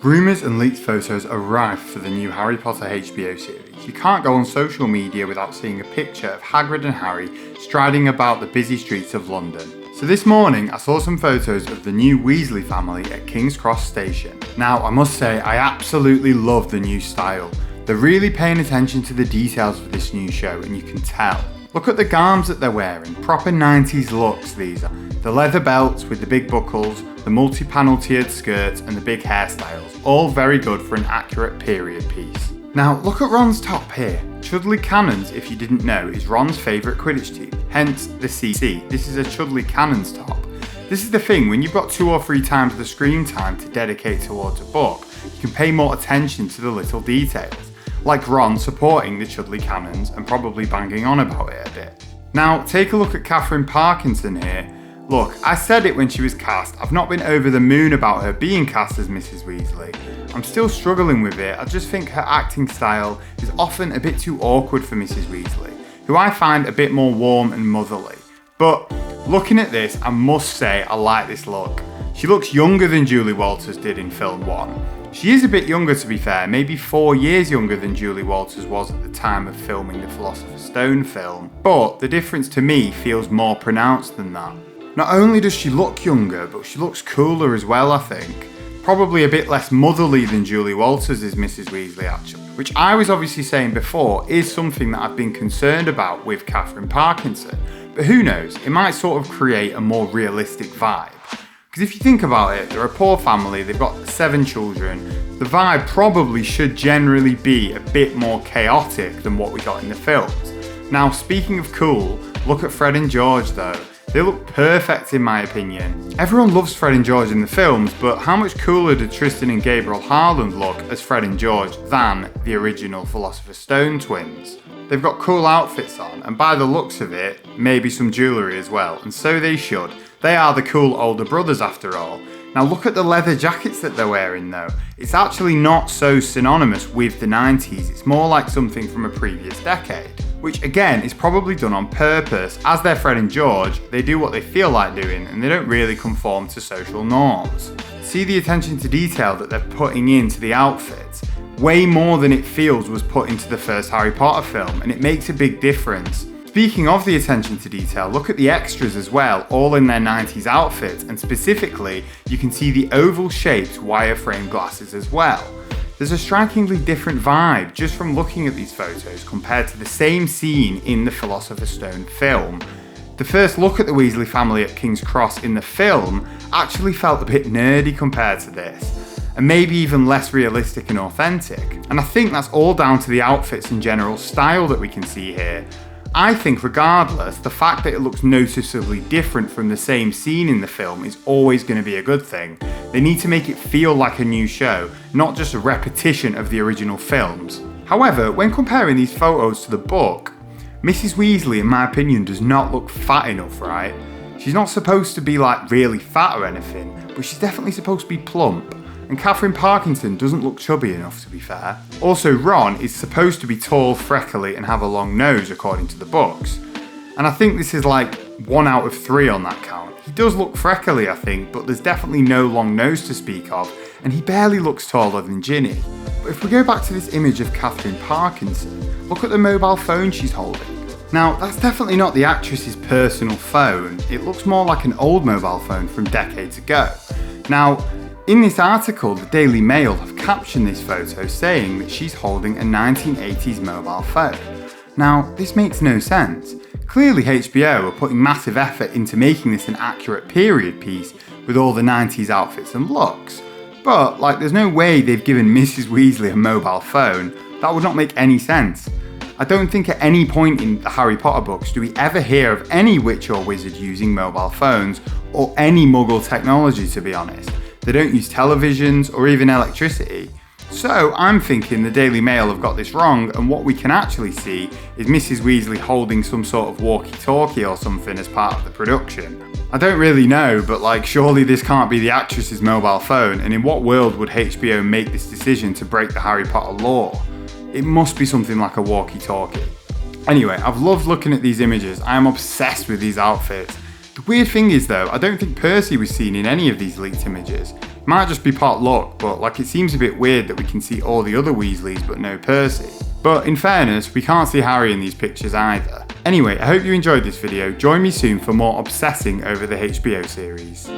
Rumours and leaked photos are rife for the new Harry Potter HBO series. You can't go on social media without seeing a picture of Hagrid and Harry striding about the busy streets of London. So this morning I saw some photos of the new Weasley family at King's Cross Station. Now I must say I absolutely love the new style. They're really paying attention to the details of this new show and you can tell. Look at the garms that they're wearing, proper 90s looks these are. The leather belts with the big buckles, the multi-panel tiered skirts and the big hairstyles, all very good for an accurate period piece. Now look at Ron's top here. Chudley Cannons, if you didn't know, is Ron's favourite Quidditch team, hence the CC. This is a Chudley Cannons top. This is the thing, when you've got 2 or 3 times the screen time to dedicate towards a book, you can pay more attention to the little details, like Ron supporting the Chudley Cannons and probably banging on about it a bit. Now take a look at Catherine Parkinson here. Look, I said it when she was cast, I've not been over the moon about her being cast as Mrs. Weasley. I'm still struggling with it, I just think her acting style is often a bit too awkward for Mrs. Weasley, who I find a bit more warm and motherly. But looking at this, I must say I like this look. She looks younger than Julie Walters did in film 1. She is a bit younger to be fair, maybe 4 years younger than Julie Walters was at the time of filming the Philosopher's Stone film, but the difference to me feels more pronounced than that. Not only does she look younger, but she looks cooler as well, I think. Probably a bit less motherly than Julie Walters is Mrs. Weasley actually, which I was obviously saying before is something that I've been concerned about with Catherine Parkinson, but who knows, it might sort of create a more realistic vibe. Because if you think about it, they're a poor family, they've got 7 children, the vibe probably should generally be a bit more chaotic than what we got in the films. Now speaking of cool, look at Fred and George though. They look perfect in my opinion. Everyone loves Fred and George in the films, but how much cooler do Tristan and Gabriel Harland look as Fred and George than the original Philosopher's Stone twins? They've got cool outfits on, and by the looks of it, maybe some jewellery as well, and so they should. They are the cool older brothers after all. Now look at the leather jackets that they're wearing though. It's actually not so synonymous with the 90s, it's more like something from a previous decade. Which again is probably done on purpose. As they're Fred and George, they do what they feel like doing and they don't really conform to social norms. See the attention to detail that they're putting into the outfits. Way more than it feels was put into the first Harry Potter film, and it makes a big difference. Speaking of the attention to detail, look at the extras as well, all in their 90s outfits, and specifically you can see the oval shaped wireframe glasses as well. There's a strikingly different vibe just from looking at these photos compared to the same scene in the Philosopher's Stone film. The first look at the Weasley family at King's Cross in the film actually felt a bit nerdy compared to this, and maybe even less realistic and authentic. And I think that's all down to the outfits and general style that we can see here. I think regardless, the fact that it looks noticeably different from the same scene in the film is always going to be a good thing. They need to make it feel like a new show, not just a repetition of the original films. However, when comparing these photos to the book, Mrs. Weasley in my opinion does not look fat enough, right? She's not supposed to be like really fat or anything, but she's definitely supposed to be plump. And Catherine Parkinson doesn't look chubby enough to be fair. Also Ron is supposed to be tall, freckly and have a long nose according to the books. And I think this is like 1 out of 3 on that count. He does look freckly I think, but there's definitely no long nose to speak of, and he barely looks taller than Ginny. But if we go back to this image of Catherine Parkinson, look at the mobile phone she's holding. Now that's definitely not the actress's personal phone, it looks more like an old mobile phone from decades ago. Now, in this article, the Daily Mail have captioned this photo saying that she's holding a 1980s mobile phone. Now, this makes no sense. Clearly HBO are putting massive effort into making this an accurate period piece with all the 90s outfits and looks. But, there's no way they've given Mrs. Weasley a mobile phone. That would not make any sense. I don't think at any point in the Harry Potter books do we ever hear of any witch or wizard using mobile phones or any muggle technology to be honest. They don't use televisions or even electricity. So I'm thinking the Daily Mail have got this wrong and what we can actually see is Mrs. Weasley holding some sort of walkie-talkie or something as part of the production. I don't really know, but surely this can't be the actress's mobile phone, and in what world would HBO make this decision to break the Harry Potter law? It must be something like a walkie-talkie. Anyway, I've loved looking at these images, I am obsessed with these outfits. The weird thing is though, I don't think Percy was seen in any of these leaked images. Might just be pot luck, but like it seems a bit weird that we can see all the other Weasleys but no Percy. But in fairness, we can't see Harry in these pictures either. Anyway, I hope you enjoyed this video. Join me soon for more obsessing over the HBO series.